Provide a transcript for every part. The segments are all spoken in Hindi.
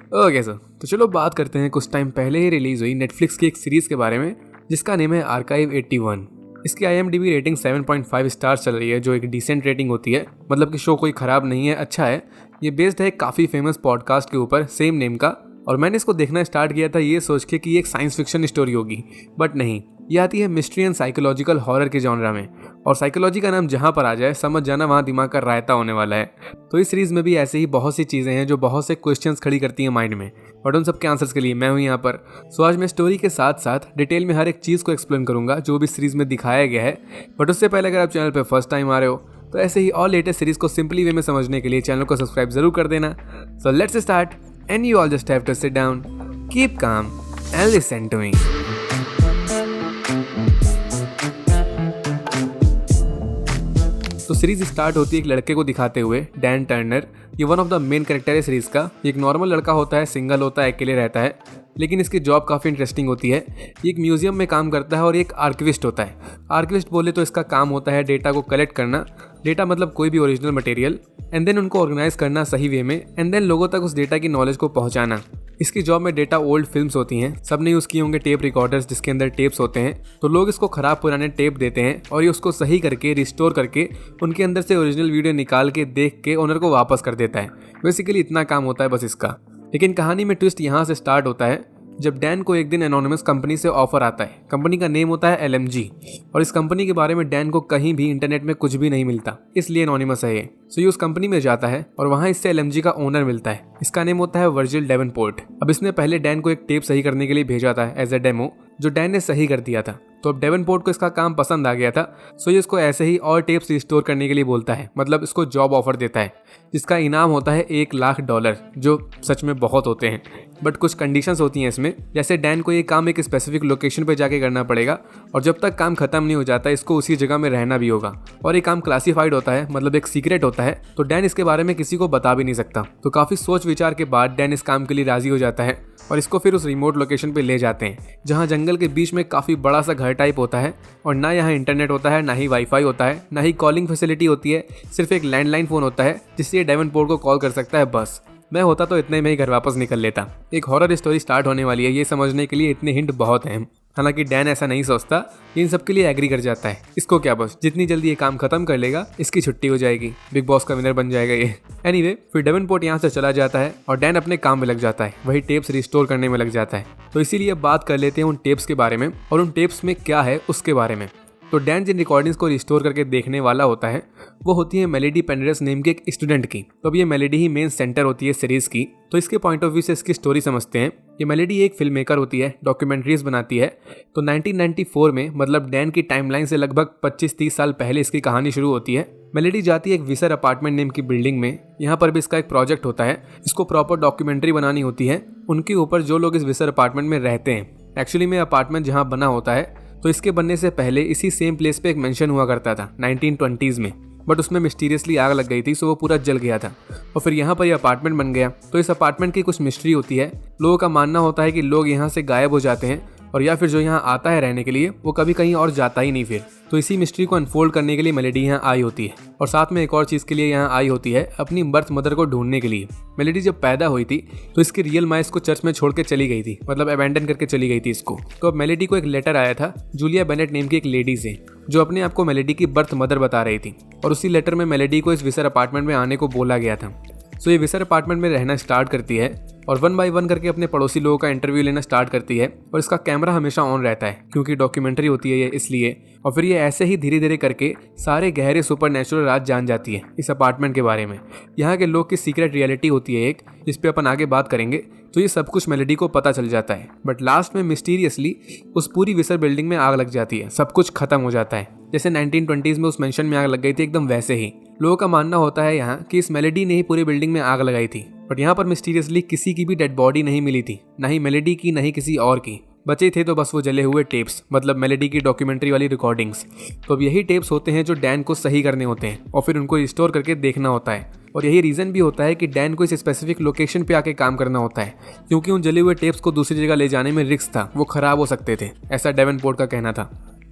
ओके सर, तो चलो बात करते हैं कुछ टाइम पहले ही रिलीज हुई नेटफ्लिक्स की एक सीरीज़ के बारे में जिसका नेम है आर्काइव 81। इसकी IMDb रेटिंग 7.5 स्टार्स चल रही है, जो एक डिसेंट रेटिंग होती है। मतलब कि शो कोई ख़राब नहीं है, अच्छा है। ये बेस्ड है काफ़ी फेमस पॉडकास्ट के ऊपर सेम नेम का, और मैंने इसको देखना स्टार्ट किया था ये सोच के कि ये एक साइंस फिक्शन स्टोरी होगी, बट नहीं, ये आती है मिस्ट्री एंड साइकोलॉजिकल हॉरर के जॉनरा में। और साइकोलॉजी का नाम जहाँ पर आ जाए समझ जाना वहाँ दिमाग का रायता होने वाला है। तो इस सीरीज़ में भी ऐसे ही बहुत सी चीज़ें हैं जो बहुत से क्वेश्चंस खड़ी करती हैं माइंड में, बट उन सब के आंसर्स के लिए मैं हूँ यहाँ पर। सो आज मैं स्टोरी के साथ साथ डिटेल में हर एक चीज़ को एक्सप्लेन करूँगा जो भी सीरीज़ में दिखाया गया है। बट उससे पहले अगर आप चैनल पर फर्स्ट टाइम आ रहे हो तो ऐसे ही और लेटेस्ट सीरीज़ को सिंपली वे में समझने के लिए चैनल को सब्सक्राइब जरूर कर देना। So let's start and you all just have to sit down, keep calm and listen to me. तो सीरीज स्टार्ट होती है एक लड़के को दिखाते हुए, डैन टर्नर। ये one of the main character है सीरीज का। एक नॉर्मल लड़का होता है, सिंगल होता है, अकेले रहता है, लेकिन इसकी जॉब काफ़ी इंटरेस्टिंग होती है। ये एक म्यूजियम में काम करता है और एक आर्किविस्ट होता है। आर्किविस्ट बोले तो इसका काम होता है डेटा को कलेक्ट करना, डेटा मतलब कोई भी ओरिजिनल मटेरियल, एंड देन उनको ऑर्गेनाइज करना सही वे में, एंड देन लोगों तक उस डेटा की नॉलेज को पहुंचाना। इसकी जॉब में डेटा ओल्ड फिल्म्स होती हैं, सबने यूज़ किए होंगे टेप रिकॉर्डर्स जिसके अंदर टेप्स होते हैं। तो लोग इसको ख़राब पुराने टेप देते हैं और ये उसको सही करके रिस्टोर करके उनके अंदर से ओरिजिनल वीडियो निकाल के देख के ओनर को वापस कर देता है। बेसिकली इतना काम होता है बस इसका। लेकिन कहानी में ट्विस्ट यहाँ से स्टार्ट होता है जब डैन को एक दिन एनोनिमस कंपनी से ऑफर आता है। कंपनी का नेम होता है LMG, और इस कंपनी के बारे में डैन को कहीं भी इंटरनेट में कुछ भी नहीं मिलता, इसलिए एनोनिमस है ये। सो ये उस कंपनी में जाता है और वहाँ इससे LMG का ओनर मिलता है। इसका नेम होता है वर्जिल डेवनपोर्ट। अब इसने पहले डैन को एक टेप सही करने के लिए भेजा था एज ए डेमो, जो डैन ने सही कर दिया था। तो अब डेवनपोर्ट को इसका काम पसंद आ गया था, सो ये इसको ऐसे ही और टेप्स रिस्टोर करने के लिए बोलता है। मतलब इसको जॉब ऑफर देता है जिसका इनाम होता है $1,00,000, जो सच में बहुत होते हैं। बट कुछ कंडीशंस होती हैं इसमें, जैसे डैन को ये काम एक स्पेसिफिक लोकेशन पे जाके करना पड़ेगा और जब तक काम खत्म नहीं हो जाता इसको उसी जगह में रहना भी होगा। और ये काम क्लासिफाइड होता है, मतलब एक सीक्रेट होता है, तो डैन इसके बारे में किसी को बता भी नहीं सकता। तो काफ़ी सोच विचार के बाद डैन इस काम के लिए राजी हो जाता है और इसको फिर उस रिमोट लोकेशन पे ले जाते हैं जहाँ जंगल के बीच में काफ़ी बड़ा सा घर टाइप होता है, और ना यहाँ इंटरनेट होता है, ना ही वाईफाई होता है, ना ही कॉलिंग फैसिलिटी होती है। सिर्फ एक लैंडलाइन फ़ोन होता है जिससे ये डेवनपोर्ट को कॉल कर सकता है बस। मैं होता तो इतने में ही घर वापस निकल लेता। एक हॉरर स्टोरी स्टार्ट होने वाली है, ये समझने के लिए इतने हिंट बहुत हैं। हालांकि डैन ऐसा नहीं सोचता, इन सब के लिए एग्री कर जाता है। इसको क्या, बस जितनी जल्दी ये काम खत्म कर लेगा इसकी छुट्टी हो जाएगी, बिग बॉस का विनर बन जाएगा ये। एनीवे, फिर डेवनपोर्ट यहाँ से चला जाता है और डैन अपने काम में लग जाता है, वही टेप्स रिस्टोर करने में लग जाता है। तो इसीलिए बात कर लेते हैं उन टेप्स के बारे में और उन टेप्स में क्या है उसके बारे में। तो डैन जिन रिकॉर्डिंग्स को रिस्टोर करके देखने वाला होता है वो होती है मेलेडी पेंडरस नेम के एक स्टूडेंट की। तो अब ये मेलेडी ही मेन सेंटर होती है सीरीज़ की। तो इसके पॉइंट ऑफ व्यू से इसकी स्टोरी समझते हैं। ये मेलेडी एक फिल्म मेकर होती है, डॉक्यूमेंट्रीज बनाती है। तो 1994 में, मतलब डैन की टाइमलाइन से लगभग 25-30 साल पहले इसकी कहानी शुरू होती है। मेलेडी जाती है एक विसर अपार्टमेंट नेम की बिल्डिंग में। यहाँ पर भी इसका एक प्रोजेक्ट होता है, इसको प्रॉपर डॉक्यूमेंट्री बनानी होती है उनके ऊपर जो लोग इस विसर अपार्टमेंट में रहते हैं। एक्चुअली में अपार्टमेंट जहाँ बना होता है तो इसके बनने से पहले इसी सेम प्लेस पे एक मेंशन हुआ करता था 1920s में, बट उसमें मिस्टीरियसली आग लग गई थी, सो वो पूरा जल गया था और फिर यहाँ पर ये अपार्टमेंट बन गया। तो इस अपार्टमेंट की कुछ मिस्ट्री होती है। लोगों का मानना होता है कि लोग यहाँ से गायब हो जाते हैं और या फिर जो यहाँ आता है रहने के लिए वो कभी कहीं और जाता ही नहीं फिर। तो इसी मिस्ट्री को अनफोल्ड करने के लिए मेलेडी यहाँ आई होती है, और साथ में एक और चीज़ के लिए यहाँ आई होती है, अपनी बर्थ मदर को ढूंढने के लिए। मेलेडी जब पैदा हुई थी तो इसकी रियल माँ इसको चर्च में छोड़ के चली गई थी, मतलब अबैंडन करके चली गई थी इसको। तो अब मेलेडी को एक लेटर आया था जूलिया बेनेट नेम की एक लेडी से, जो अपने आप को मेलेडी की बर्थ मदर बता रही थी, और उसी लेटर में मेलेडी को इस विसर अपार्टमेंट में आने को बोला गया था। सो ये विसर अपार्टमेंट में रहना स्टार्ट करती है और 1 बाय 1 करके अपने पड़ोसी लोगों का इंटरव्यू लेना स्टार्ट करती है, और इसका कैमरा हमेशा ऑन रहता है क्योंकि डॉक्यूमेंट्री होती है ये, इसलिए। और फिर ये ऐसे ही धीरे धीरे करके सारे गहरे सुपर नेचुरल राज जान जाती है इस अपार्टमेंट के बारे में। यहाँ के लोग की सीक्रेट रियलिटी होती है एक, जिस पे अपन आगे बात करेंगे। तो ये सब कुछ मेलेडी को पता चल जाता है, बट लास्ट में मिस्टीरियसली उस पूरी विसर बिल्डिंग में आग लग जाती है, सब कुछ खत्म हो जाता है। जैसे 1920s में उस मेंशन में आग लग गई थी, एकदम वैसे ही। लोगों का मानना होता है यहाँ कि इस मेलेडी ने ही पूरी बिल्डिंग में आग लगाई थी, बट यहाँ पर मिस्टीरियसली किसी की भी डेड बॉडी नहीं मिली थी, ना ही मेलेडी की, ना ही किसी और की। बचे थे तो बस वो जले हुए टेप्स, मतलब मेलेडी की डॉक्यूमेंट्री वाली रिकॉर्डिंग्स। तो अब यही टेप्स होते हैं जो डैन को सही करने होते हैं और फिर उनको रिस्टोर करके देखना होता है। और यही रीज़न भी होता है कि डैन को इस स्पेसिफिक लोकेशन पे आके काम करना होता है, क्योंकि उन जले हुए टेप्स को दूसरी जगह ले जाने में रिस्क था, वो ख़राब हो सकते थे, ऐसा डेवनपोर्ट का कहना था।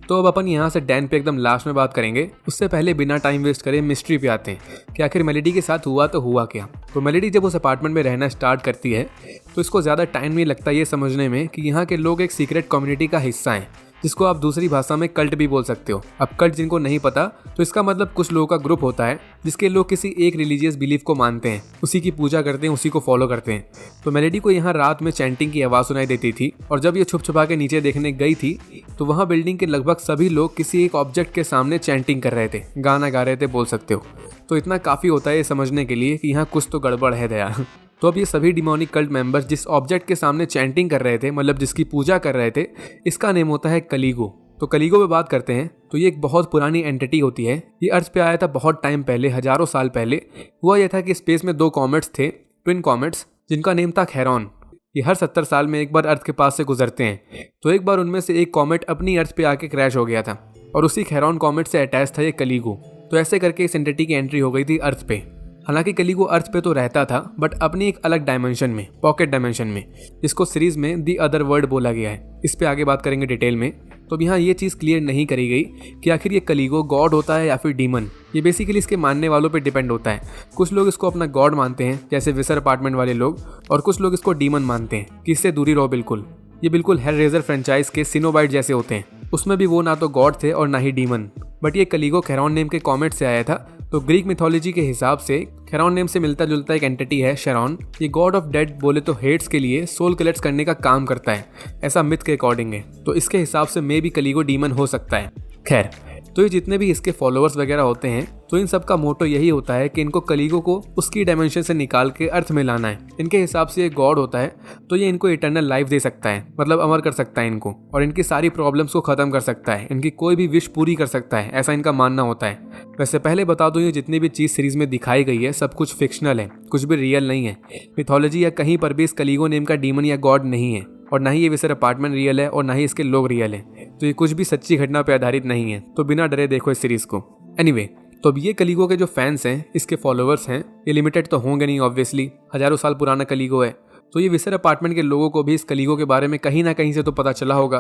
तो अब अपन यहाँ से डैन पे एकदम लास्ट में बात करेंगे। उससे पहले बिना टाइम वेस्ट करे मिस्ट्री पे आते हैं कि आखिर मेलेडी के साथ हुआ तो हुआ क्या। तो मेलेडी जब उस अपार्टमेंट में रहना स्टार्ट करती है तो इसको ज़्यादा टाइम नहीं लगता ये समझने में कि यहाँ के लोग एक सीक्रेट कम्युनिटी का हिस्सा हैं, जिसको आप दूसरी भाषा में कल्ट भी बोल सकते हो। अब कल्ट जिनको नहीं पता तो इसका मतलब कुछ लोगों का ग्रुप होता है जिसके लोग किसी एक रिलीजियस बिलीफ को मानते हैं, उसी की पूजा करते हैं, उसी को फॉलो करते हैं। तो मेलेडी को यहाँ रात में चैंटिंग की आवाज़ सुनाई देती थी और जब ये छुप छुपा के नीचे देखने गई थी तो वहाँ बिल्डिंग के लगभग सभी लोग किसी एक ऑब्जेक्ट के सामने चैंटिंग कर रहे थे, गाना गा रहे थे बोल सकते हो। तो इतना काफ़ी होता है ये समझने के लिए कि यहाँ कुछ तो गड़बड़ है दया। तो अब ये सभी डिमोनिक कल्ट मेंबर्स जिस ऑब्जेक्ट के सामने चैंटिंग कर रहे थे, मतलब जिसकी पूजा कर रहे थे, इसका नेम होता है कलीगो। तो कलीगो पे बात करते हैं तो ये एक बहुत पुरानी एंटिटी होती है। ये अर्थ पे आया था बहुत टाइम पहले, हजारों साल पहले। हुआ यह था कि स्पेस में 2 कॉमेट्स थे, ट्विन कॉमेट्स, जिनका नेम था खैरॉन। ये हर 70 साल में एक बार अर्थ के पास से गुजरते हैं। तो एक बार उनमें से एक कॉमेट अपनी अर्थ पे आके क्रैश हो गया था और उसी खैरॉन कॉमेट से अटैच था ये कलीगो। तो ऐसे करके इस एंटिटी की एंट्री हो गई थी अर्थ पे। हालांकि कलीगो अर्थ पे तो रहता था बट अपनी एक अलग डायमेंशन में, पॉकेट डायमेंशन में, जिसको सीरीज में दी अदर वर्ल्ड बोला गया है। इस पे आगे बात करेंगे डिटेल में। तो यहाँ ये चीज़ क्लियर नहीं करी गई कि आखिर ये कलीगो गॉड होता है या फिर डीमन। ये बेसिकली इसके मानने वालों पे डिपेंड होता है। कुछ लोग इसको अपना गॉड मानते हैं जैसे विसर अपार्टमेंट वाले लोग, और कुछ लोग इसको डीमन मानते हैं कि इससे दूरी रहो बिल्कुल। ये बिल्कुल हेलरेजर फ्रेंचाइज के सिनोबाइट जैसे होते हैं, उसमें भी वो ना तो गॉड थे और ना ही डीमन। बट ये कलीगो खैरॉन नेम के कॉमेट से आया था। तो ग्रीक मिथोलॉजी के हिसाब से खैरॉन नेम से मिलता जुलता एक एंटिटी है शेरॉन। ये गॉड ऑफ डेड बोले तो हेड्स के लिए सोल कलेक्ट करने का काम करता है, ऐसा मिथ के अकॉर्डिंग है। तो इसके हिसाब से मे भी कलीगो डीमन हो सकता है। खैर, तो ये जितने भी इसके फॉलोअर्स वगैरह होते हैं तो इन सब का मोटो यही होता है कि इनको कलीगो को उसकी डायमेंशन से निकाल के अर्थ में लाना है। इनके हिसाब से ये गॉड होता है तो ये इनको इटर्नल लाइफ दे सकता है, मतलब अमर कर सकता है इनको, और इनकी सारी प्रॉब्लम्स को ख़त्म कर सकता है, इनकी कोई भी विश पूरी कर सकता है, ऐसा इनका मानना होता है। वैसे पहले बता दूं, ये जितनी भी चीज़ सीरीज में दिखाई गई है सब कुछ फिक्शनल है, कुछ भी रियल नहीं है। मिथोलॉजी या कहीं पर भी इस कलीगो नेम का डीमन या गॉड नहीं है, और ना ही ये विसर अपार्टमेंट रियल है और ना ही इसके लोग रियल हैं। तो ये कुछ भी सच्ची घटना पर आधारित नहीं है। तो बिना डरे देखो इस सीरीज को। एनीवे, तो अब ये कलीगो के जो फैंस हैं, इसके फॉलोअर्स हैं, ये लिमिटेड तो होंगे नहीं ऑब्वियसली, हजारों साल पुराना कलीगो है। तो ये विसर अपार्टमेंट के लोगों को भी इस कलीगो के बारे में कहीं ना कहीं से तो पता चला होगा।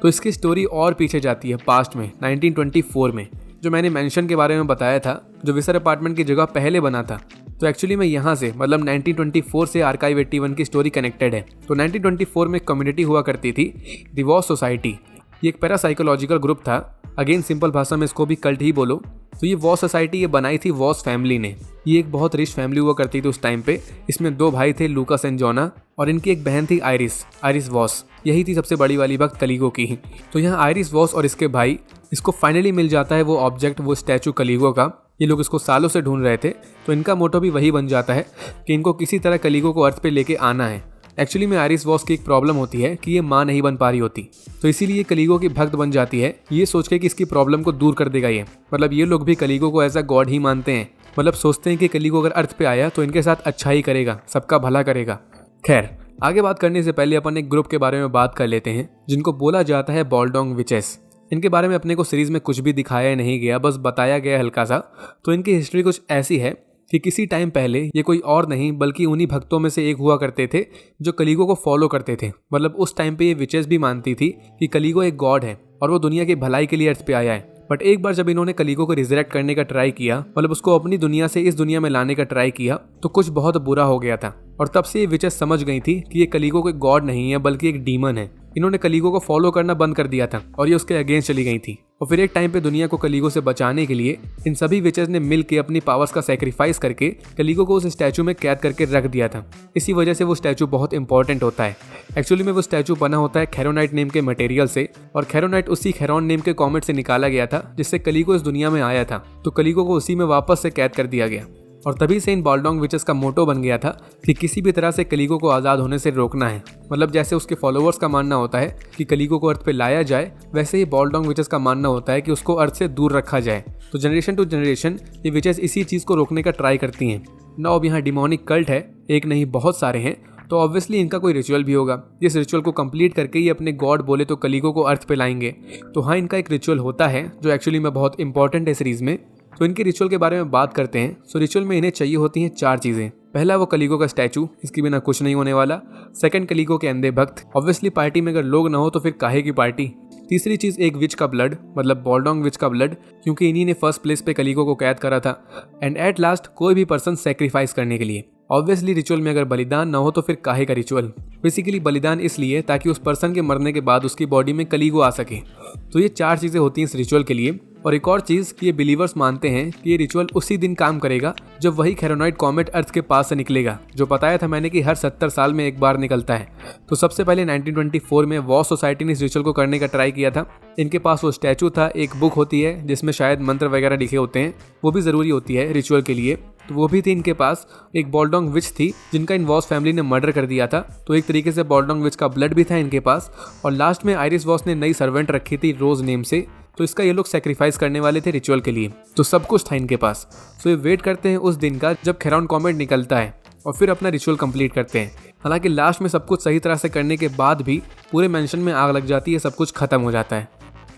तो इसकी स्टोरी और पीछे जाती है पास्ट में, 1924 में, जो मैंने मेंशन के बारे में बताया था, जो विसर अपार्टमेंट की जगह पहले बना था। तो एक्चुअली में यहाँ से, मतलब 1924 से आर्काइव 81 की स्टोरी कनेक्टेड है। तो 1924 में एक कम्युनिटी हुआ करती थी, द वॉस सोसाइटी। ये एक पैरासाइकोलॉजिकल ग्रुप था, अगेन सिंपल भाषा में इसको भी कल्ट ही बोलो। तो ये वॉस सोसाइटी ये बनाई थी वॉस फैमिली ने। ये एक बहुत रिच फैमिली हुआ करती थी उस टाइम पे। इसमें 2 भाई थे, लूकास एंड जोना, और इनकी एक बहन थी आयरिस वॉस। यही थी सबसे बड़ी वाली भक्त कलीगो की। तो यहाँ आयरिस वॉस और इसके भाई, इसको फाइनली मिल जाता है वो ऑब्जेक्ट, वो स्टैचू कलीगो का। ये लोग इसको सालों से ढूंढ रहे थे। तो इनका मोटो भी वही बन जाता है कि इनको किसी तरह कलीगो को अर्थ पे लेके आना है। एक्चुअली में आयरिस वॉस की एक प्रॉब्लम होती है कि ये माँ नहीं बन पा रही होती, तो इसीलिए कलीगो की भक्त बन जाती है, ये सोच के कि इसकी प्रॉब्लम को दूर कर देगा ये। मतलब ये लोग भी कलीगो को एज अ गॉड ही मानते हैं, मतलब सोचते हैं कि कलीगो अगर अर्थ पे आया तो इनके साथ अच्छा ही करेगा, सबका भला करेगा। खैर, आगे बात करने से पहले अपन एक ग्रुप के बारे में बात कर लेते हैं जिनको बोला जाता है बॉल्डोंग विचेस। इनके बारे में अपने को सीरीज में कुछ भी दिखाया नहीं गया, बस बताया गया हल्का सा। तो इनकी हिस्ट्री कुछ ऐसी है कि किसी टाइम पहले ये कोई और नहीं बल्कि उन्हीं भक्तों में से एक हुआ करते थे जो कलीगो को फॉलो करते थे। मतलब उस टाइम पे ये विचेस भी मानती थी कि कलीगो एक गॉड है और वो दुनिया की भलाई के लिए अर्थ पे आया है। बट एक बार जब इन्होंने कलीगो को रिजरेक्ट करने का ट्राई किया, मतलब उसको अपनी दुनिया से इस दुनिया में लाने का ट्राई किया, तो कुछ बहुत बुरा हो गया था। और तब से ये विचेस समझ गई थी कि ये कलीगो कोई गॉड नहीं है बल्कि एक डीमन है। इन्होंने कलीगो को फॉलो करना बंद कर दिया था और ये उसके अगेंस्ट चली गई थी। और फिर एक टाइम पे दुनिया को कलीगो से बचाने के लिए इन सभी विचेस ने मिल के अपनी पावर्स का सेक्रीफाइस करके कलीगो को उस स्टैचू में कैद करके रख दिया था। इसी वजह से वो स्टैचू बहुत इंपॉर्टेंट होता है। एक्चुअली में वो स्टैचू बना होता है खैरोनाइट नेम के मटेरियल से, और खैरोनाइट उसी खैरॉन नेम के कॉमेट से निकाला गया था जिससे कलीगो इस दुनिया में आया था। तो कलीगो को उसी में वापस से कैद कर दिया गया, और तभी से इन बॉल्डोंग विचेस का मोटो बन गया था कि किसी भी तरह से कलीगो को आज़ाद होने से रोकना है। मतलब जैसे उसके फॉलोअर्स का मानना होता है कि कलीगो को अर्थ पे लाया जाए, वैसे ही बॉल्डोंग विचेस का मानना होता है कि उसको अर्थ से दूर रखा जाए। तो जनरेशन टू जनरेशन ये विचेस इसी चीज़ को रोकने का ट्राई करती हैं। ना अब यहाँ डिमोनिक कल्ट है, एक नहीं बहुत सारे हैं, तो ऑब्वियसली इनका कोई रिचुअल भी होगा। जिस रिचुअल को कंप्लीट करके ये अपने गॉड बोले तो कलीगो को अर्थ पे लाएंगे। तो हाँ, इनका एक रिचुअल होता है जो एक्चुअली में बहुत इंपॉर्टेंट है सीरीज में। तो इनके रिचुअल के बारे में बात करते हैं। सो रिचुअल में इन्हें चाहिए होती हैं 4 चीज़ें। पहला वो कलीगो का स्टैचू, इसके बिना कुछ नहीं होने वाला। सेकंड कलीगो के अंधे भक्त, ऑब्वियसली पार्टी में अगर लोग ना हो तो फिर काहे की पार्टी। तीसरी चीज एक विच का ब्लड, मतलब बॉल्डोंग विच का ब्लड, क्योंकि इन्हीं ने फर्स्ट प्लेस पे कलीगो को कैद करा था। एंड एट लास्ट कोई भी पर्सन सेक्रीफाइस करने के लिए। ऑब्वियसली रिचुअल में अगर बलिदान ना हो तो फिर काहे का रिचुअल। बेसिकली बलिदान इसलिए ताकि उस पर्सन के मरने के बाद उसकी बॉडी में कलीगो आ सके। तो ये 4 चीजें होती हैं इस रिचुअल के लिए। और एक और चीज कि ये बिलीवर्स मानते हैं कि ये रिचुअल उसी दिन काम करेगा जब वही खेरोनॉइड कॉमेट अर्थ के पास से निकलेगा, जो बताया था मैंने कि हर 70 साल में एक बार निकलता है। तो सबसे पहले 1924 में वॉर सोसाइटी ने इस रिचुअल को करने का ट्राई किया था। इनके पास वो स्टैचू था, एक बुक होती है जिसमें शायद मंत्र वगैरह लिखे होते हैं, वो भी ज़रूरी होती है रिचुअल के लिए, तो वो भी थी इनके पास। एक बॉल्डोंग विच थी जिनका इन वॉस फैमिली ने मर्डर कर दिया था, तो एक तरीके से बॉल्डोंग विच का ब्लड भी था इनके पास। और लास्ट में आयरिस वॉस ने नई सर्वेंट रखी थी रोज नेम से, तो इसका ये लोग सेक्रीफाइस करने वाले थे रिचुअल के लिए। तो सब कुछ था इनके पास। सो ये वेट करते हैं उस दिन का जब खेरॉन कॉमेट निकलता है और फिर अपना रिचुअल कंप्लीट करते हैं। हालांकि लास्ट में सब कुछ सही तरह से करने के बाद भी पूरे मेंशन में आग लग जाती है, सब कुछ खत्म हो जाता है।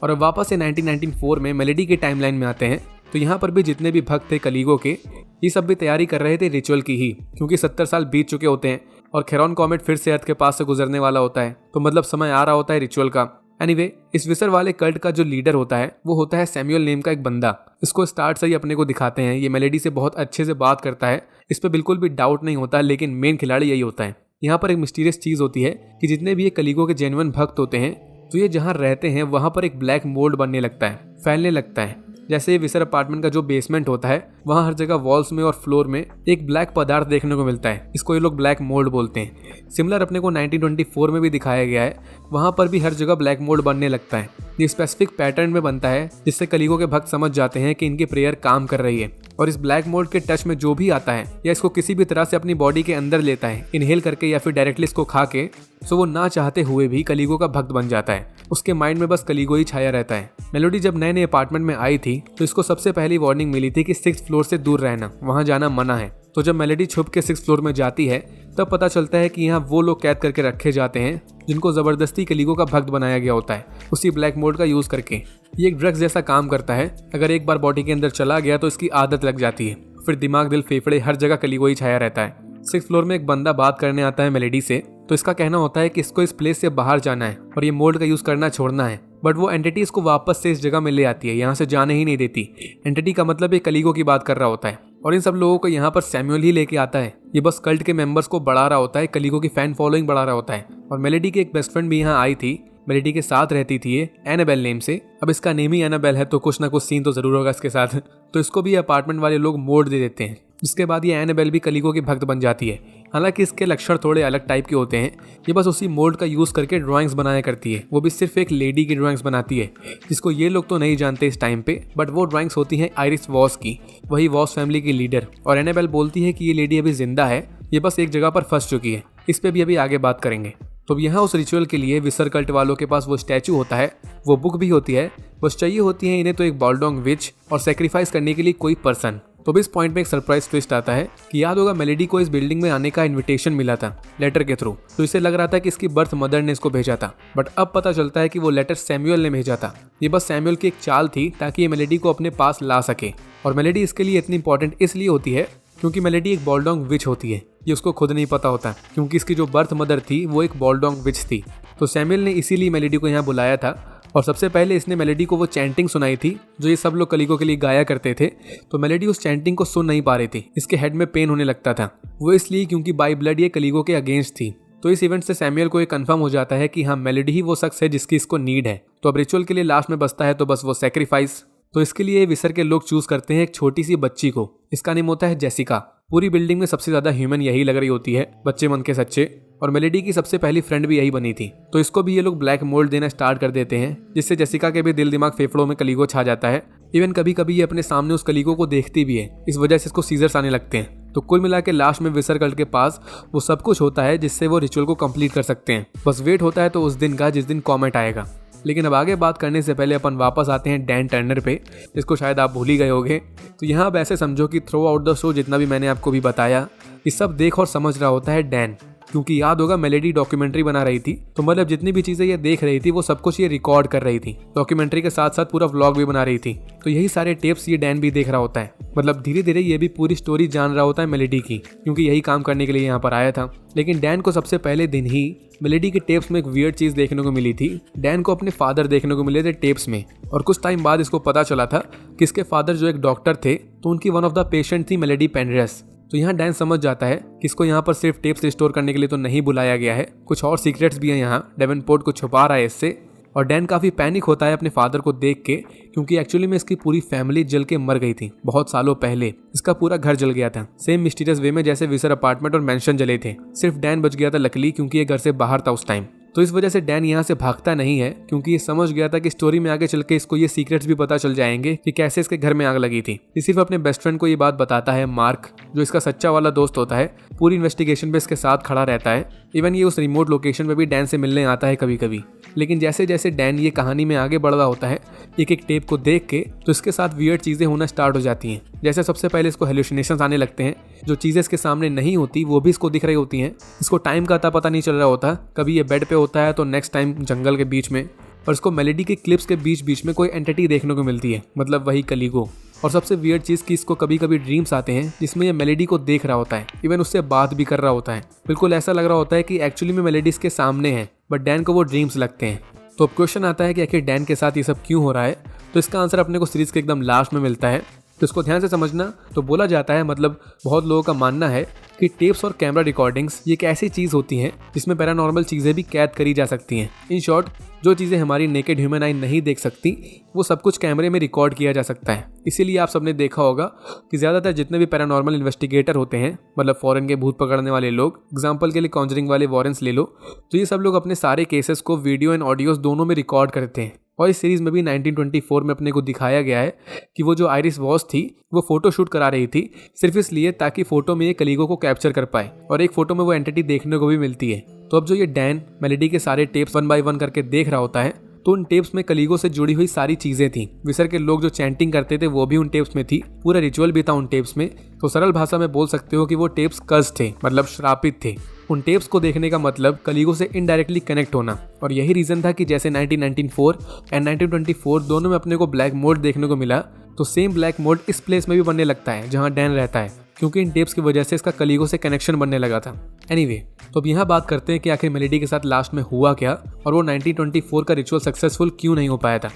और अब वापस से 1994 में मेलेडी के टाइमलाइन में आते हैं। तो यहाँ पर भी जितने भी भक्त थे कलीगो के, ये सब भी तैयारी कर रहे थे रिचुअल की ही, क्योंकि 70 साल बीत चुके होते हैं और खेरॉन कॉमेट फिर से अर्थ के पास से गुजरने वाला होता है। तो मतलब समय आ रहा होता है रिचुअल का। एनीवे, इस विसर वाले कल्ट का जो लीडर होता है वो होता है सैमुअल नेम का एक बंदा। इसको स्टार्ट से ही अपने को दिखाते हैं, ये मेलेडी से बहुत अच्छे से बात करता है, इस पर बिल्कुल भी डाउट नहीं होता, लेकिन मेन खिलाड़ी यही होता है। यहाँ पर एक मिस्टीरियस चीज होती है कि जितने भी ये कलीगो के जेन्युइन भक्त होते हैं, तो ये जहाँ रहते हैं वहाँ पर एक ब्लैक मोल्ड बनने लगता है, फैलने लगता है। जैसे विसर अपार्टमेंट का जो बेसमेंट होता है, वहाँ हर जगह वॉल्स में और फ्लोर में एक ब्लैक पदार्थ देखने को मिलता है, इसको ये लोग ब्लैक मोल्ड बोलते हैं। सिमिलर अपने को 1924 में भी दिखाया गया है, वहाँ पर भी हर जगह ब्लैक मोल्ड बनने लगता है। ये स्पेसिफिक पैटर्न में बनता है जिससे कलीगो के भक्त समझ जाते हैं कि इनकी प्रेयर काम कर रही है। और इस ब्लैक मोल्ड के टच में जो भी आता है या इसको किसी भी तरह से अपनी बॉडी के अंदर लेता है, इनहेल करके या फिर डायरेक्टली इसको खा के, सो वो ना चाहते हुए भी कलीगो का भक्त बन जाता है। उसके माइंड में बस कलीगो ही छाया रहता है। मेलोडी जब नए नए अपार्टमेंट में आई थी तो इसको सबसे पहली वार्निंग मिली थी कि 6th फ्लोर से दूर रहना, वहाँ जाना मना है। तो जब मेलोडी छुप के 6th फ्लोर में जाती है तब पता चलता है कि यहाँ वो लोग कैद करके रखे जाते हैं जिनको जबरदस्ती कलीगो का भक्त बनाया गया होता है, उसी ब्लैक मोल्ड का यूज करके। ये एक ड्रग्स जैसा काम करता है, अगर एक बार बॉडी के अंदर चला गया तो इसकी आदत लग जाती है, फिर दिमाग, दिल, फेफड़े हर जगह कलीगो ही छाया रहता है। 6th फ्लोर में एक बंदा बात करने आता है मेलेडी से, तो इसका कहना होता है कि इसको इस प्लेस से बाहर जाना है और ये मोल्ड का यूज करना छोड़ना है। बट वो एंटिटी इसको वापस से इस जगह में ले आती है, यहाँ से जाने ही नहीं देती। एंटिटी का मतलब ये कलीगो की बात कर रहा होता है और इन सब लोगों को यहाँ पर सैमुअल ही लेके आता है। ये बस कल्ट के मेंबर्स को बढ़ा रहा होता है, कलीगो की फैन फॉलोइंग बढ़ा रहा होता है। और मेलेडी की एक बेस्ट फ्रेंड भी यहाँ आई थी, मेलेडी के साथ रहती थी ये, एनाबेल नेम से। अब इसका नेम ही एनाबेल है तो कुछ ना कुछ सीन तो जरूर होगा इसके साथ। तो इसको भी अपार्टमेंट वाले लोग मोड़ दे देते हैं, जिसके बाद ये एनाबेल भी कलीगो की भक्त बन जाती है। हालांकि इसके लक्षण थोड़े अलग टाइप के होते हैं, ये बस उसी मोल्ड का यूज करके ड्राइंग्स बनाया करती है, वो भी सिर्फ एक लेडी की ड्राइंग्स बनाती है, जिसको ये लोग तो नहीं जानते इस टाइम पे, बट वो ड्राइंग्स होती हैं आयरिस वॉस की, वही वॉस फैमिली की लीडर। और एनाबेल बोलती है कि ये लेडी अभी जिंदा है, ये बस एक जगह पर फंस चुकी है। इस पे भी अभी आगे बात करेंगे। तो यहाँ उस रिचुअल के लिए विसर कल्ट वालों के पास वो स्टैचू होता है, वो बुक भी होती है, बस चाहिए होती है इन्हें तो एक बॉल्डोंग विच और सेक्रीफाइस करने के लिए कोई पर्सन। तो भी इस पॉइंट में एक सरप्राइज ट्विस्ट आता है कि याद होगा मेलेडी को इस बिल्डिंग में आने का इनविटेशन मिला था लेटर के थ्रू, तो इसे लग रहा था कि इसकी बर्थ मदर ने इसको भेजा था, बट अब पता चलता है कि वो लेटर सैमुअल ने भेजा था। ये बस सैमुअल की एक चाल थी ताकि ये मेलेडी को अपने पास ला सके। और मेलेडी इसके लिए इतनी इंपॉर्टेंट इसलिए होती है क्योंकि मेलेडी एक बॉल्डोंग विच होती है, ये उसको खुद नहीं पता होता, क्योंकि इसकी जो बर्थ मदर थी वो एक बॉल्डोंग विच थी। तो सैमुअल ने इसीलिए मेलेडी को यहाँ बुलाया था और सबसे पहले इसने मेलेडी को वो चैंटिंग सुनाई थी जो ये सब लोग कलीगो के लिए गाया करते थे। तो मेलेडी उस चैंटिंग को सुन नहीं पा रही थी, इसके हेड में पेन होने लगता था, वो इसलिए क्योंकि बाई ब्लड ये कलीगो के अगेंस्ट थी। तो इस इवेंट से सैमुअल को ये कंफर्म हो जाता है कि हाँ, मेलेडी ही वो शख्स है जिसकी इसको नीड है। तो अब रिचुअल के लिए लास्ट में बचता है तो बस वो सेक्रीफाइस। तो इसके लिए विसर के लोग चूज करते हैं एक छोटी सी बच्ची को, इसका नेम होता है जेसिका। पूरी बिल्डिंग में सबसे ज्यादा ह्यूमन यही लग रही होती है, बच्चे मन के सच्चे, और मेलेडी की सबसे पहली फ्रेंड भी यही बनी थी। तो इसको भी ये लोग ब्लैक मोल्ड देना स्टार्ट कर देते हैं, जिससे जेसिका के भी दिल दिमाग फेफड़ों में कलीगो छा जाता है। इवन कभी कभी ये अपने सामने उस कलीगो को देखती भी है, इस वजह से इसको सीजर्स आने लगते हैं। तो कुल मिला के लास्ट में विसर कल्ट के पास वो सब कुछ होता है जिससे वो रिचुअल को कंप्लीट कर सकते हैं। बस वेट होता है तो उस दिन का जिस दिन कॉमेट आएगा। लेकिन अब आगे बात करने से पहले अपन वापस आते हैं डैन टर्नर पे, जिसको शायद आप भूल ही गए होंगे। तो यहाँ अब ऐसे समझो कि थ्रू आउट द शो जितना भी मैंने आपको भी बताया, ये सब देख और समझ रहा होता है डैन। क्योंकि याद होगा मेलेडी डॉक्यूमेंट्री बना रही थी, तो मतलब जितनी भी चीजें ये देख रही थी वो सब कुछ ये रिकॉर्ड कर रही थी। डॉक्यूमेंट्री के साथ साथ पूरा व्लॉग भी बना रही थी। तो यही सारे टेप्स ये डैन भी देख रहा होता है। मतलब धीरे धीरे ये भी पूरी स्टोरी जान रहा होता है मेलेडी की, क्योंकि यही काम करने के लिए यहाँ पर आया था। लेकिन डैन को सबसे पहले दिन ही मेलेडी के टेप्स में एक वियर्ड चीज देखने को मिली थी। डैन को अपने फादर देखने को मिले थे टेप्स में, और कुछ टाइम बाद इसको पता चला था कि इसके फादर जो एक डॉक्टर थे, तो उनकी वन ऑफ द पेशेंट थी मेलेडी पेनरेस। तो यहाँ डैन समझ जाता है कि इसको यहाँ पर सिर्फ टेप्स रिस्टोर करने के लिए तो नहीं बुलाया गया है, कुछ और सीक्रेट्स भी हैं यहाँ। डेवेनपोर्ट को छुपा रहा है इससे। और डैन काफ़ी पैनिक होता है अपने फादर को देख के, क्योंकि एक्चुअली में इसकी पूरी फैमिली जल के मर गई थी बहुत सालों पहले। इसका पूरा घर जल गया था सेम मिस्टीरियस वे में जैसे विसर अपार्टमेंट और मेंशन जले थे। सिर्फ डैन बच गया था लकली, क्योंकि ये घर से बाहर था उस टाइम। तो इस वजह से डैन यहाँ से भागता नहीं है, क्योंकि ये समझ गया था कि स्टोरी में आगे चल के इसको ये सीक्रेट्स भी पता चल जाएंगे कि कैसे इसके घर में आग लगी थी। ये सिर्फ अपने बेस्ट फ्रेंड को ये बात बताता है, मार्क, जो इसका सच्चा वाला दोस्त होता है। पूरी इन्वेस्टिगेशन पे इसके साथ खड़ा रहता है। इवन ये उस रिमोट लोकेशन पे भी डैन से मिलने आता है कभी कभी। लेकिन जैसे जैसे डैन ये कहानी में आगे बढ़ रहा होता है, एक एक टेप को देख के, तो इसके साथ वियर्ड चीज़ें होना स्टार्ट हो जाती हैं। जैसे सबसे पहले इसको हेलुसिनेशंस आने लगते हैं, जो चीज़ें इसके सामने नहीं होती वो भी इसको दिख रही होती हैं। इसको टाइम का पता नहीं चल रहा होता, कभी ये बेड पे होता है तो नेक्स्ट टाइम जंगल के बीच में, और इसको मेलेडी के क्लिप्स के बीच बीच में कोई एंटिटी देखने को मिलती है, मतलब वही कलीगो। और सबसे वियर्ड चीज़ कि इसको कभी कभी ड्रीम्स आते हैं जिसमें ये मेलेडी को देख रहा होता है, इवन उससे बात भी कर रहा होता है। बिल्कुल ऐसा लग रहा होता है कि एक्चुअली में मेलेडी इसके सामने है, बट डैन को वो ड्रीम्स लगते हैं। तो अब क्वेश्चन आता है कि आखिर डैन के साथ ये सब क्यों हो रहा है। तो इसका आंसर अपने को सीरीज के एकदम लास्ट में मिलता है। तो इसको ध्यान से समझना। तो बोला जाता है, मतलब बहुत लोगों का मानना है कि टेप्स और कैमरा रिकॉर्डिंग्स ये एक ऐसी चीज़ होती हैं जिसमें पैरानॉर्मल चीज़ें भी कैद करी जा सकती हैं। इन शॉर्ट, जो चीज़ें हमारी नेकेड ह्यूमन आई नहीं देख सकती, वो सब कुछ कैमरे में रिकॉर्ड किया जा सकता है। इसीलिए आप सबने देखा होगा कि ज़्यादातर जितने भी पैरानॉर्मल इन्वेस्टिगेटर होते हैं, मतलब फॉरेन के भूत पकड़ने वाले लोग, एग्जाम्पल के लिए कॉन्जरिंग वाले वॉरेंस ले लो, तो ये सब लोग अपने सारे केसेस को वीडियो एंड ऑडियोज दोनों में रिकॉर्ड करते हैं। और इस सीरीज में भी 1924 में अपने को दिखाया गया है कि वो जो आयरिस वॉस थी वो फोटो शूट करा रही थी, सिर्फ इसलिए ताकि फोटो में ये कलीगो को कैप्चर कर पाए, और एक फोटो में वो एंटिटी देखने को भी मिलती है। तो अब जो ये डैन मेलेडी के सारे टेप्स 1 बाय 1 करके देख रहा होता है, तो उन टेप्स में कलीगो से जुड़ी हुई सारी चीजें थी। विसर के लोग जो चैंटिंग करते थे वो भी उन टेप्स में थी, पूरा रिचुअल भी था उन टेप्स में। तो सरल भाषा में बोल सकते हो कि वो टेप्स कर्स थे, मतलब श्रापित थे। उन टेप्स को देखने का मतलब कलीगो से इनडायरेक्टली कनेक्ट होना। और यही रीजन था कि जैसे 1994 एंड 1924 दोनों में अपने को ब्लैक मोड देखने को मिला, तो सेम ब्लैक मोड इस प्लेस में भी बनने लगता है जहां डैन रहता है, क्योंकि इन टेप्स की वजह से इसका कलीगो से कनेक्शन बनने लगा था। एनीवे, तो अब यहाँ बात करते हैं कि आखिर मेलेडी के साथ लास्ट में हुआ क्या, और वो 1924 का रिचुअल सक्सेसफुल क्यों नहीं हो पाया था।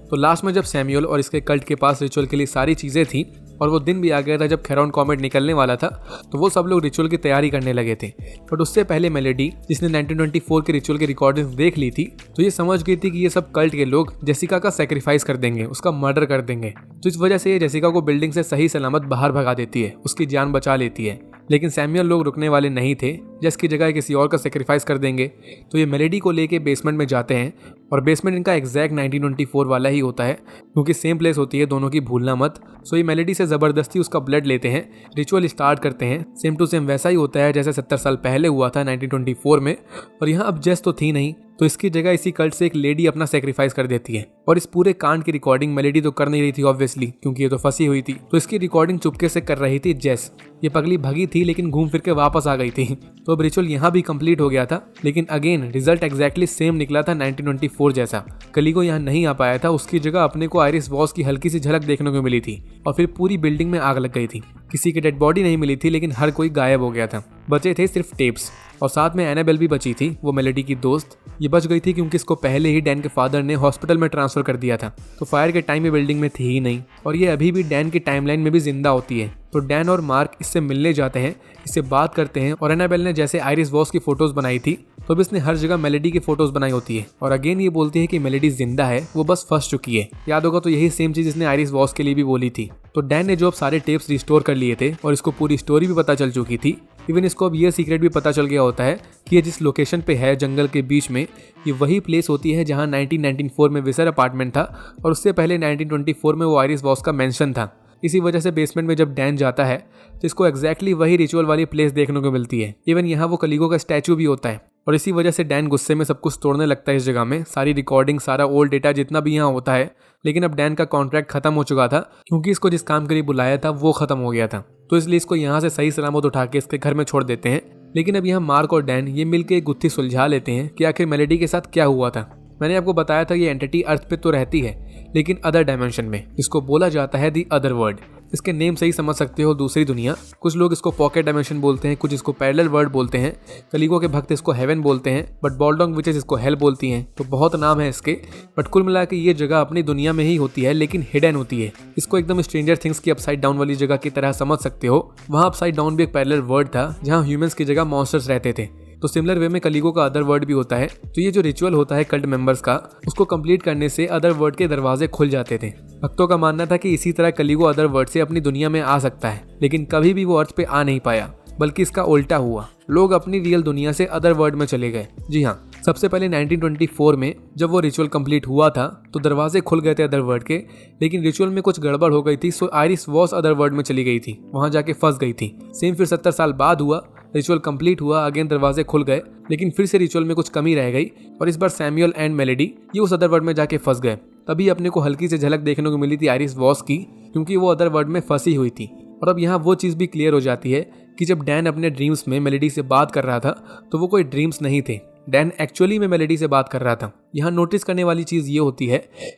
तो लास्ट में जब सैमुअल और इसके कल्ट के पास रिचुअल के लिए सारी चीज़ें थी, और वो दिन भी आ गया था जब खेरॉन कॉमेट निकलने वाला था, तो वो सब लोग रिचुअल की तैयारी करने लगे थे। बट उससे पहले मेलेडी, जिसने 1924 के रिचुअल की रिकॉर्डिंग्स देख ली थी, तो ये समझ गई थी कि ये सब कल्ट के लोग जेसिका का सेक्रीफाइस कर देंगे, उसका मर्डर कर देंगे। तो इस वजह से ये जेसिका को बिल्डिंग से सही सलामत बाहर भगा देती है, उसकी जान बचा लेती है। लेकिन सैमुअल लोग रुकने वाले नहीं थे, जिसकी जगह किसी और का सेक्रीफाइस कर देंगे। तो ये मेलेडी को लेके बेसमेंट में जाते हैं, और बेसमेंट इनका एग्जैक्ट 1924 वाला ही होता है, क्योंकि सेम प्लेस होती है, दोनों की भूलना मत। सो ये मेलेडी से ज़बरदस्ती उसका ब्लड लेते हैं, रिचुअल स्टार्ट करते हैं। सेम टू सेम वैसा ही होता है जैसे 70 साल पहले हुआ था 1924 में। और यहाँ अब जेस तो थी नहीं, तो इसकी जगह इसी कल्ट से एक लेडी अपना सेक्रीफाइस कर देती है। और इस पूरे कांड की रिकॉर्डिंग मेलेडी तो कर नहीं रही थी ऑब्वियसली, क्योंकि ये तो फंसी हुई थी। तो इसकी रिकॉर्डिंग चुपके से कर रही थी जेस। ये पगली भगी थी लेकिन घूम फिर के वापस आ गई थी। तो अब रिचुअल यहाँ भी कंप्लीट हो गया था, लेकिन अगेन रिजल्ट एग्जैक्टली सेम निकला था 1924 जैसा। कलीगो यहाँ नहीं आ पाया था, उसकी जगह अपने को आयरिस वॉस की हल्की सी झलक देखने को मिली थी, और फिर पूरी बिल्डिंग में आग लग गई थी। किसी की डेड बॉडी नहीं मिली थी, लेकिन हर कोई गायब हो गया था। बचे थे सिर्फ टेप्स, और साथ में एनाबेल भी बची थी, वो मेलेडी की दोस्त। ये बच गई थी क्योंकि इसको पहले ही डैन के फादर ने हॉस्पिटल में ट्रांसफर कर दिया था, तो फायर के टाइम में बिल्डिंग में थी ही नहीं, और ये अभी भी डैन की टाइमलाइन में भी जिंदा होती है। तो डैन और मार्क इससे मिलने जाते हैं, इससे बात करते हैं, और एनाबेल ने जैसे आयरिस वॉस की फोटोज बनाई थी, तो अब इसने हर जगह मेलेडी की फोटोज बनाई होती है। और अगेन ये बोलती है कि मेलेडी जिंदा है, वो बस फंस चुकी है। याद होगा तो यही सेम चीज इसने आयरिस वॉस के लिए भी बोली थी। तो डैन ने जो अब सारे टेप्स रिस्टोर कर लिए थे, और इसको पूरी स्टोरी भी पता चल चुकी थी। इवन इसको अब ये सीक्रेट भी पता चल गया होता है कि ये जिस लोकेशन पे है जंगल के बीच में, ये वही प्लेस होती है जहाँ 1994 में विसर अपार्टमेंट था, और उससे पहले 1924 में वो आयरिस वॉस का मेंशन था। इसी वजह से बेसमेंट में जब डैन जाता है तो इसको एग्जैक्टली वही रिचुअल वाली प्लेस देखने को मिलती है। इवन यहाँ वो कलीगो का स्टैचू भी होता है, और इसी वजह से डैन गुस्से में सब कुछ तोड़ने लगता है इस जगह में, सारी रिकॉर्डिंग, सारा ओल्ड डेटा जितना भी यहाँ होता है। लेकिन अब डैन का कॉन्ट्रैक्ट खत्म हो चुका था, क्योंकि इसको जिस काम के लिए बुलाया था वो खत्म हो गया था। तो इसलिए इसको यहाँ से सही सलामत उठा के इसके घर में छोड़ देते हैं। लेकिन अब यहाँ मार्क और डैन ये मिलकर एक गुत्थी सुलझा लेते हैं कि आखिर मेलेडी के साथ क्या हुआ था। मैंने आपको बताया था ये एंटिटी अर्थ पे तो रहती है लेकिन अदर डायमेंशन में, इसको बोला जाता है दी अदर वर्ल्ड। इसके नेम से ही समझ सकते हो, दूसरी दुनिया। कुछ लोग इसको पॉकेट डायमेंशन बोलते हैं, कुछ इसको पैरेलल वर्ल्ड बोलते हैं, कलीगो के भक्त इसको हेवन बोलते हैं, बट बॉल्डोंग विचेस इसको हेल बोलती हैं। तो बहुत नाम है इसके, बट कुल मिला के ये जगह अपनी दुनिया में ही होती है लेकिन हिडन होती है। इसको एकदम स्ट्रेंजर थिंग्स की अपसाइड डाउन वाली जगह की तरह समझ सकते हो। वहाँ अपसाइड डाउन भी एक पैरेलल वर्ल्ड था जहाँ ह्यूमंस की जगह मॉन्स्टर्स रहते थे। तो सिमिलर वे में कलीगो का अदर वर्ल्ड भी होता है। तो ये जो रिचुअल होता है कल्ट मेंबर्स का, उसको कंप्लीट करने से अदर वर्ल्ड के दरवाजे खुल जाते थे। भक्तों का मानना था कि इसी तरह कलीगो अदर वर्ल्ड से अपनी दुनिया में आ सकता है, लेकिन कभी भी वो अर्थ पे आ नहीं पाया, बल्कि इसका उल्टा हुआ। लोग अपनी रियल दुनिया से अदर वर्ल्ड में चले गए। जी हाँ, सबसे पहले 1924 में जब वो रिचुअल कंप्लीट हुआ था तो दरवाजे खुल गए थे अदर वर्ल्ड के, लेकिन रिचुअल में कुछ गड़बड़ हो गई थी। सो आयरिस वॉस अदर वर्ल्ड में चली गई थी, वहां जाके फंस गई थी। सेम फिर 70 साल बाद हुआ, रिचुअल कंप्लीट हुआ, अगेन दरवाजे खुल गए, लेकिन फिर से रिचुअल में कुछ कमी रह गई और इस बार सैमुअल एंड मेलेडी ये उस अदर वर्ल्ड में जाके फंस गए। तभी अपने को हल्की से झलक देखने को मिली थी आयरिस वॉस की, क्योंकि वो अदर वर्ल्ड में फंसी हुई थी। और अब यहाँ वो चीज़ भी क्लियर हो जाती है कि जब डैन अपने ड्रीम्स में मेलेडी से बात कर रहा था तो वो कोई ड्रीम्स नहीं थे, डैन एक्चुअली में मेलेडी से बात कर रहा था। यहाँ नोटिस करने वाली चीज़ ये होती है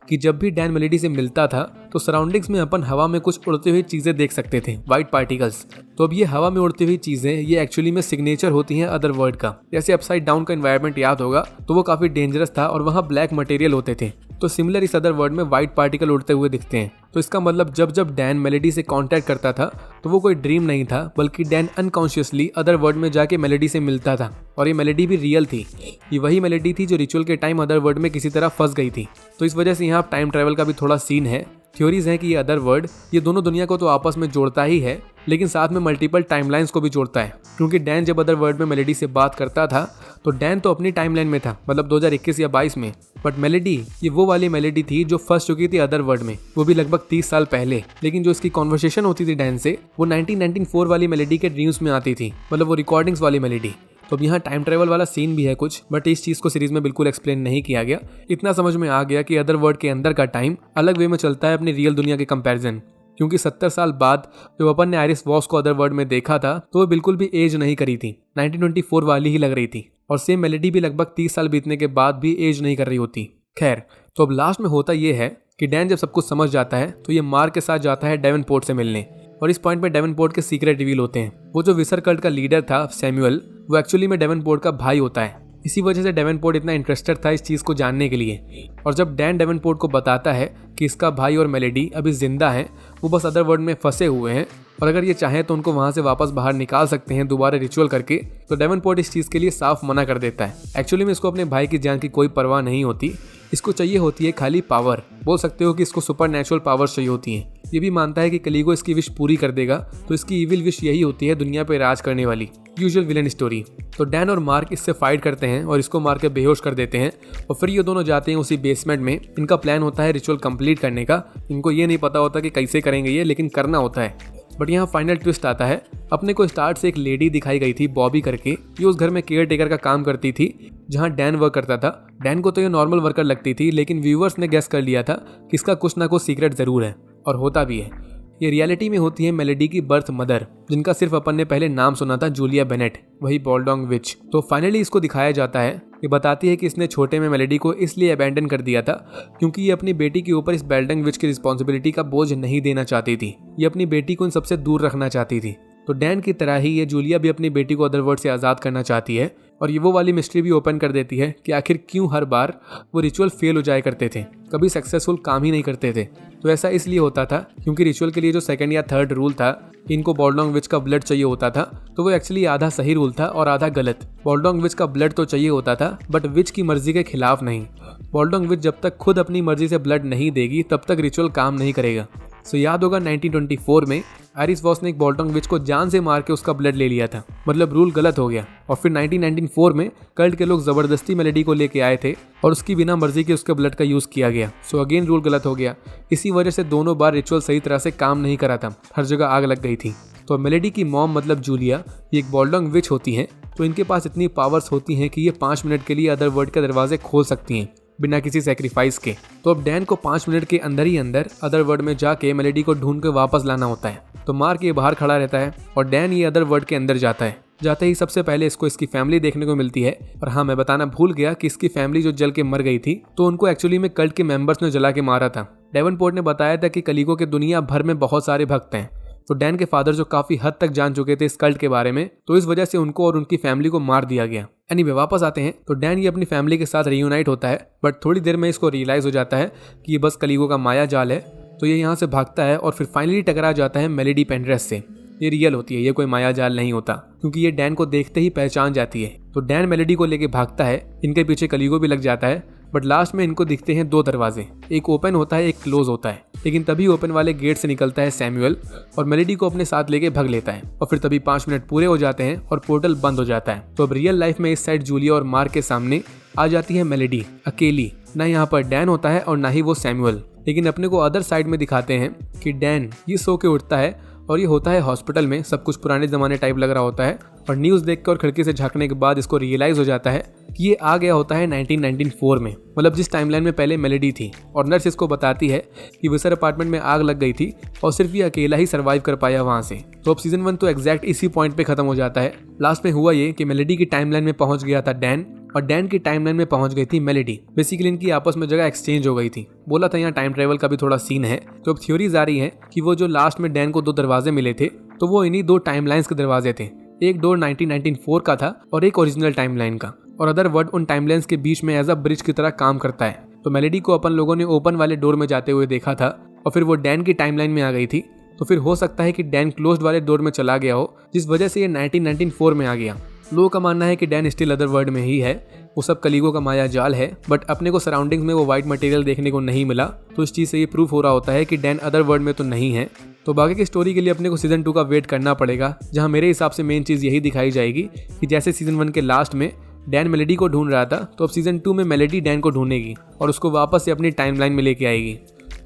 कि जब भी डैन मेलेडी से मिलता था तो सराउंडिंग्स में अपन हवा में कुछ उड़ती हुई चीज़ें देख सकते थे, वाइट पार्टिकल्स। तो अब ये हवा में उड़ती हुई चीज़ें ये एक्चुअली में सिग्नेचर होती हैं अदर वर्ल्ड का। जैसे अपसाइड डाउन का एनवायरनमेंट याद होगा तो वो काफ़ी डेंजरस था और वहाँ ब्लैक मटेरियल होते थे। तो सिमिलर इस अदर वर्ल्ड में व्हाइट पार्टिकल उड़ते हुए दिखते हैं। तो इसका मतलब जब डैन मेलेडी से कांटेक्ट करता था तो वो कोई ड्रीम नहीं था, बल्कि डैन अनकॉन्शियसली अदर वर्ल्ड में जाके मेलेडी से मिलता था। और ये मेलेडी भी रियल थी, ये वही मेलेडी थी जो रिचुअल के टाइम अदर वर्ल्ड में किसी तरह फंस गई थी। तो इस वजह से यहाँ टाइम ट्रैवल का भी थोड़ा सीन है। थ्योरीज हैं कि ये अदर वर्ल्ड ये दोनों दुनिया को तो आपस में जोड़ता ही है, लेकिन साथ में मल्टीपल टाइमलाइंस को भी जोड़ता है। क्योंकि डैन जब अदर वर्ल्ड में मेलेडी से बात करता था तो डैन तो अपनी टाइमलाइन में था, मतलब 2021 या 22 में, बट मेलेडी ये वो वाली मेलेडी थी जो फंस चुकी थी अदर वर्ल्ड में, वो भी लगभग 30 साल पहले। लेकिन जो इसकी कॉन्वर्सेशन होती थी डैन से वो 1994 वाली मेलेडी के ड्रीम्स में आती थी, मतलब वो रिकॉर्डिंग्स वाली मेलेडी। तो अब यहाँ टाइम ट्रेवल वाला सीन भी है कुछ, बट इस चीज़ को सीरीज में बिल्कुल एक्सप्लेन नहीं किया गया। इतना समझ में आ गया कि अदर वर्ल्ड के अंदर का टाइम अलग वे में चलता है अपनी रियल दुनिया के कंपैरिजन। क्योंकि 70 साल बाद जब अपन ने आयरिस वॉस को अदर वर्ल्ड में देखा था तो वो बिल्कुल भी एज नहीं करी थी, 1924 वाली ही लग रही थी। और सेम मेलेडी भी लगभग 30 साल बीतने के बाद भी एज नहीं कर रही होती। खैर, तो अब लास्ट में होता ये है कि डैन जब सब कुछ समझ जाता है तो ये मार्क के साथ जाता है डेवनपोर्ट से मिलने। और इस पॉइंट पे डेवनपोर्ट के सीक्रेट रिवील होते हैं। वो जो विसर कल्ट का लीडर था सैमुअल, वो एक्चुअली में डेवनपोर्ट का भाई होता है। इसी वजह से डेवनपोर्ट इतना इंटरेस्टेड था इस चीज़ को जानने के लिए। और जब डैन डेवनपोर्ट को बताता है कि इसका भाई और मेलेडी अभी जिंदा हैं, वो बस अदर वर्ल्ड में फंसे हुए हैं और अगर ये चाहें तो उनको वहाँ से वापस बाहर निकाल सकते हैं दोबारा रिचुअल करके, तो डेवनपोर्ट इस चीज़ के लिए साफ मना कर देता है। एक्चुअली में इसको अपने भाई की जान की कोई परवाह नहीं होती, इसको चाहिए होती है खाली पावर। बोल सकते हो कि इसको सुपर नेचुरल पावर्स चाहिए होती हैं। ये भी मानता है कि कलीगो इसकी विश पूरी कर देगा, तो इसकी इविल विश यही होती है दुनिया पे राज करने वाली, यूजुअल विलन स्टोरी। तो डैन और मार्क इससे फाइट करते हैं और इसको मार के बेहोश कर देते हैं और फिर ये दोनों जाते हैं उसी बेसमेंट में। इनका प्लान होता है रिचुअल कंप्लीट करने का। इनको ये नहीं पता होता कि कैसे करेंगे ये, लेकिन करना होता है। बट यहाँ फाइनल ट्विस्ट आता है। अपने को स्टार्ट से एक लेडी दिखाई गई थी बॉबी करके, ये उस घर में केयर टेकर का काम करती थी जहाँ डैन वर्क करता था। डैन को तो ये नॉर्मल वर्कर लगती थी, लेकिन व्यूअर्स ने गेस कर लिया था कि इसका कुछ ना कुछ सीक्रेट जरूर है, और होता भी है। ये रियलिटी में होती है मेलेडी की बर्थ मदर, जिनका सिर्फ अपन ने पहले नाम सुना था, जूलिया बेनेट, वही बॉल्डोंग विच। तो फाइनली इसको दिखाया जाता है। ये बताती है कि इसने छोटे में मेलेडी को इसलिए अबैंडन कर दिया था क्योंकि ये अपनी बेटी के ऊपर इस बॉल्डोंग विच की रिस्पॉन्सिबिलिटी का बोझ नहीं देना चाहती थी। ये अपनी बेटी को इन सबसे दूर रखना चाहती थी। तो डैन की तरह ही ये जूलिया भी अपनी बेटी को अदरवर्ल्ड से आज़ाद करना चाहती है। और ये वो वाली मिस्ट्री भी ओपन कर देती है कि आखिर क्यों हर बार वो रिचुअल फेल हो जाया करते थे, कभी सक्सेसफुल काम ही नहीं करते थे। तो ऐसा इसलिए होता था क्योंकि रिचुअल के लिए जो सेकंड या थर्ड रूल था, इनको बॉल्डोंग विच का ब्लड चाहिए होता था, तो वो एक्चुअली आधा सही रूल था और आधा गलत। बॉल्डोंग विच का ब्लड तो चाहिए होता था, बट विच की मर्जी के खिलाफ नहीं। बॉल्डोंग विच जब तक खुद अपनी मर्जी से ब्लड नहीं देगी तब तक रिचुअल काम नहीं करेगा। सो याद होगा 1924 में आयरिस वॉस ने एक बॉल्डोंग विच को जान से मार के उसका ब्लड ले लिया था, मतलब रूल गलत हो गया। और फिर 1994 में कल्ट के लोग जबरदस्ती मेलेडी को लेके आए थे और उसकी बिना मर्जी के उसके ब्लड का यूज किया गया। सो अगेन रूल गलत हो गया। इसी वजह से दोनों बार रिचुअल सही तरह से काम नहीं करा था, हर जगह आग लग गई थी। तो मेलेडी की मॉम मतलब जूलिया ये एक बॉल्डोंग विच होती हैं, तो इनके पास इतनी पावर्स होती हैं कि ये 5 मिनट के लिए अदर वर्ल्ड के दरवाजे खोल सकती हैं बिना किसी सेक्रीफाइस के। तो अब डैन को 5 मिनट के अंदर ही अंदर अदर वर्ल्ड में जाके मेलेडी को ढूंढ के वापस लाना होता है। तो मार्क ये बाहर खड़ा रहता है और डैन ये अदर वर्ल्ड के अंदर जाता है। जाते ही सबसे पहले इसको इसकी फैमिली देखने को मिलती है। और हाँ, मैं बताना भूल गया कि इसकी फैमिली जो जल के मर गई थी तो उनको एक्चुअली में कल्ट के मेंबर्स ने जला के मारा था। डेवनपोर्ट ने बताया था कि कलीगो के दुनिया भर में बहुत सारे भक्त हैं। तो डैन के फादर जो काफी हद तक जान चुके थे इस कल्ट के बारे में, तो इस वजह से उनको और उनकी फैमिली को मार दिया गया। एनीवे, वापस आते हैं तो डैन ये अपनी फैमिली के साथ रियूनाइट होता है, बट थोड़ी देर में इसको रियलाइज हो जाता है कि ये बस कलीगो का माया जाल है। तो ये यहाँ से भागता है और फिर फाइनली टकरा जाता है मेलेडी पेंड्रेस से। ये रियल होती है, ये कोई माया जाल नहीं होता, क्योंकि ये डैन को देखते ही पहचान जाती है। तो डैन मेलेडी को लेके भागता है, इनके पीछे कलीगो भी लग जाता है, बट लास्ट में इनको दिखते हैं 2 दरवाजे, एक ओपन होता है, एक क्लोज होता है। लेकिन तभी ओपन वाले गेट से निकलता है सैमुअल और मेलेडी को अपने साथ लेके भाग लेता है। और फिर तभी 5 मिनट पूरे हो जाते हैं और पोर्टल बंद हो जाता है। तो अब रियल लाइफ में इस साइड जूलिया और मार्क के सामने आ जाती है मेलेडी अकेली। ना यहाँ पर डैन होता है और ना ही वो सैमुअल। लेकिन अपने को अदर साइड में दिखाते हैं कि डैन ये सो के उठता है और ये होता है हॉस्पिटल में। सब कुछ पुराने जमाने टाइप लग रहा होता है और न्यूज़ देख के और खिड़की से झांकने के बाद इसको रियलाइज हो जाता है कि ये आ गया होता है 1994 में, मतलब जिस टाइमलाइन में पहले मेलेडी थी। और नर्स इसको बताती है कि विसर अपार्टमेंट में आग लग गई थी और सिर्फ ये अकेला ही सर्वाइव कर पाया वहाँ से। तो अब सीजन 1 तो एग्जैक्ट इसी पॉइंट पे खत्म हो जाता है। लास्ट में हुआ ये कि मेलेडी की टाइमलाइन में पहुंच गया था डैन और डैन की टाइमलाइन में पहुंच गई थी मेलेडी। बेसिकली इनकी आपस में जगह एक्सचेंज हो गई थी। बोला था यहाँ टाइम ट्रेवल का भी थोड़ा सीन है। तो अब थ्योरीज आ रही है कि वो जो लास्ट में डैन को 2 दरवाजे मिले थे तो वो इन्हीं 2 टाइमलाइंस के दरवाजे थे। एक डोर 1994 का था और एक ओरिजिनल टाइमलाइन का, और अदर वर्ड उन टाइमलाइंस के बीच में एज अ ब्रिज की तरह काम करता है। तो मेलेडी को अपन लोगों ने ओपन वाले डोर में जाते हुए देखा था और फिर वो डैन की टाइमलाइन में आ गई थी। तो फिर हो सकता है कि डैन क्लोज्ड वाले डोर में चला गया हो, जिस वजह से ये 1994 में आ गया। लोगों का मानना है कि डैन स्टिल अदर वर्ल्ड में ही है, वो सब कलीगो का माया जाल है, बट अपने को सराउंडिंग्स में वो वाइट मटेरियल देखने को नहीं मिला। तो इस चीज़ से ये प्रूफ हो रहा होता है कि डैन अदर वर्ल्ड में तो नहीं है। तो बाकी की स्टोरी के लिए अपने को सीजन 2 का वेट करना पड़ेगा, जहाँ मेरे हिसाब से मेन चीज़ यही दिखाई जाएगी कि जैसे सीजन 1 के लास्ट में डैन मेलेडी को ढूंढ रहा था, तो अब सीजन 2 में मेलेडी डैन को ढूंढेगी और उसको वापस से अपनी टाइमलाइन में लेके आएगी।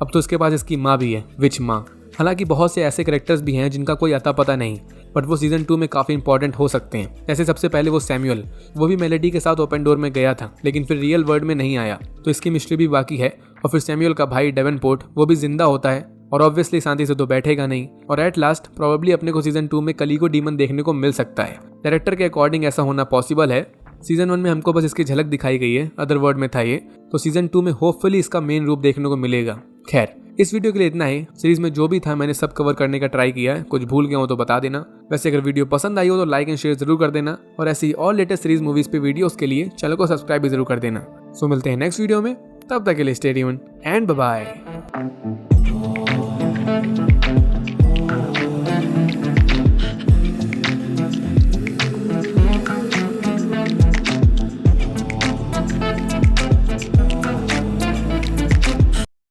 अब तो इसके पास इसकी माँ भी है, विच माँ। हालांकि बहुत से ऐसे कैरेक्टर्स भी हैं जिनका कोई अता पता नहीं, बट वो सीजन 2 में काफ़ी इंपॉर्टेंट हो सकते हैं। जैसे सबसे पहले वो सैमुअल, वो भी मेलेडी के साथ ओपन डोर में गया था लेकिन फिर रियल वर्ल्ड में नहीं आया, तो इसकी मिस्ट्री भी बाकी है। और फिर सैमुअल का भाई डेवनपोर्ट, वो भी जिंदा होता है और ऑब्वियसली शांति से तो बैठेगा नहीं। और एट लास्ट प्रोबेबली अपने को सीजन 2 में कलीगो डीमन देखने को मिल सकता है। डायरेक्टर के अकॉर्डिंग ऐसा होना पॉसिबल है। सीजन 1 में हमको बस इसकी झलक दिखाई गई है, अदर वर्ल्ड में था ये, तो सीजन 2 में होपफुली इसका मेन रूप देखने को मिलेगा। खैर, इस वीडियो के लिए इतना ही। सीरीज में जो भी था मैंने सब कवर करने का ट्राई किया है, कुछ भूल गया हो तो बता देना। वैसे अगर वीडियो पसंद आई हो तो लाइक एंड शेयर जरूर कर देना, और ऐसी और लेटेस्ट सीरीज मूवीज पे वीडियोस के लिए चैनल को सब्सक्राइब भी जरूर कर देना। सो मिलते हैं नेक्स्ट वीडियो में, तब तक के लिए stay tuned and bye bye.